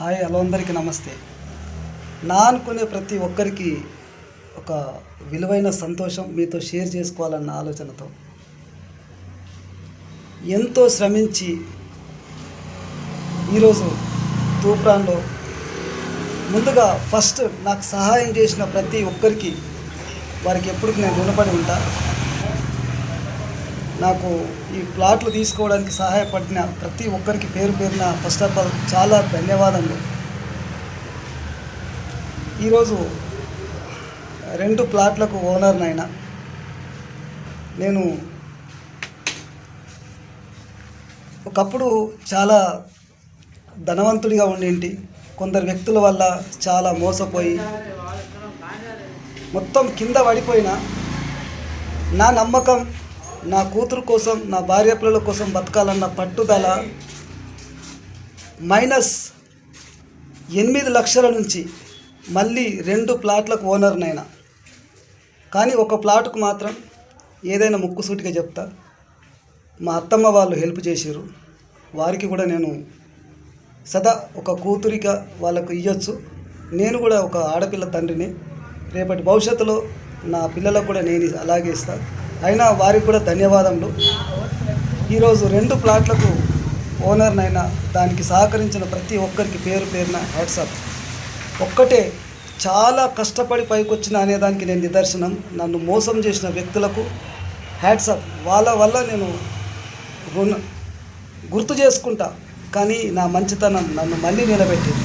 Hi hello అందరికీ నమస్తే. నా అనుకునే ప్రతి ఒక్కరికి ఒక విలువైన సంతోషం మీతో షేర్ చేసుకోవాలన్న ఆలోచనతో ఎంతో శ్రమించి ఈరోజు తూప్రాన్లో ముందుగా ఫస్ట్ నాకు సహాయం చేసిన ప్రతి ఒక్కరికి వారికి ఎప్పుడు నేను రుణపడి ఉంటా. నాకు ఈ ప్లాట్లు తీసుకోవడానికి సహాయపడిన ప్రతి ఒక్కరికి పేరు పేరున ఫస్ట్ ఆఫ్ ఆల్ చాలా ధన్యవాదములు. ఈరోజు 2 ప్లాట్లకు ఓనర్నైనా. నేను ఒకప్పుడు చాలా ధనవంతుడిగా ఉండేంటి, కొందరు వ్యక్తుల వల్ల చాలా మోసపోయి మొత్తం కింద పడిపోయిన నా నమ్మకం, నా కూతురు కోసం, నా భార్య పిల్లల కోసం బతకాలన్న పట్టుదల -8 లక్షల నుంచి మళ్ళీ 2 ప్లాట్లకు ఓనర్నైనా. కానీ ఒక ప్లాట్కు మాత్రం ఏదైనా ముక్కుసూటిగా చెప్తా, మా అత్తమ్మ వాళ్ళు హెల్ప్ చేశారు. వారికి కూడా నేను సదా ఒక కూతురిగా వాళ్ళకు ఇవ్వచ్చు. నేను కూడా ఒక ఆడపిల్ల తండ్రిని. రేపటి భవిష్యత్తులో నా పిల్లలకు కూడా నేను అలాగే ఇస్తాను. అయినా వారికి కూడా ధన్యవాదములు. ఈరోజు 2 ప్లాట్లకు ఓనర్నైనా దానికి సహకరించిన ప్రతి ఒక్కరికి పేరు పేరున హ్యాట్సాప్. ఒక్కటే చాలా కష్టపడి పైకొచ్చిన అనేదానికి నేను నిదర్శనం. నన్ను మోసం చేసిన వ్యక్తులకు హ్యాట్సాప్. వాళ్ళ వల్ల నేను గుర్తు చేసుకుంటా, కానీ నా మంచితనం నన్ను మళ్ళీ నిలబెట్టింది.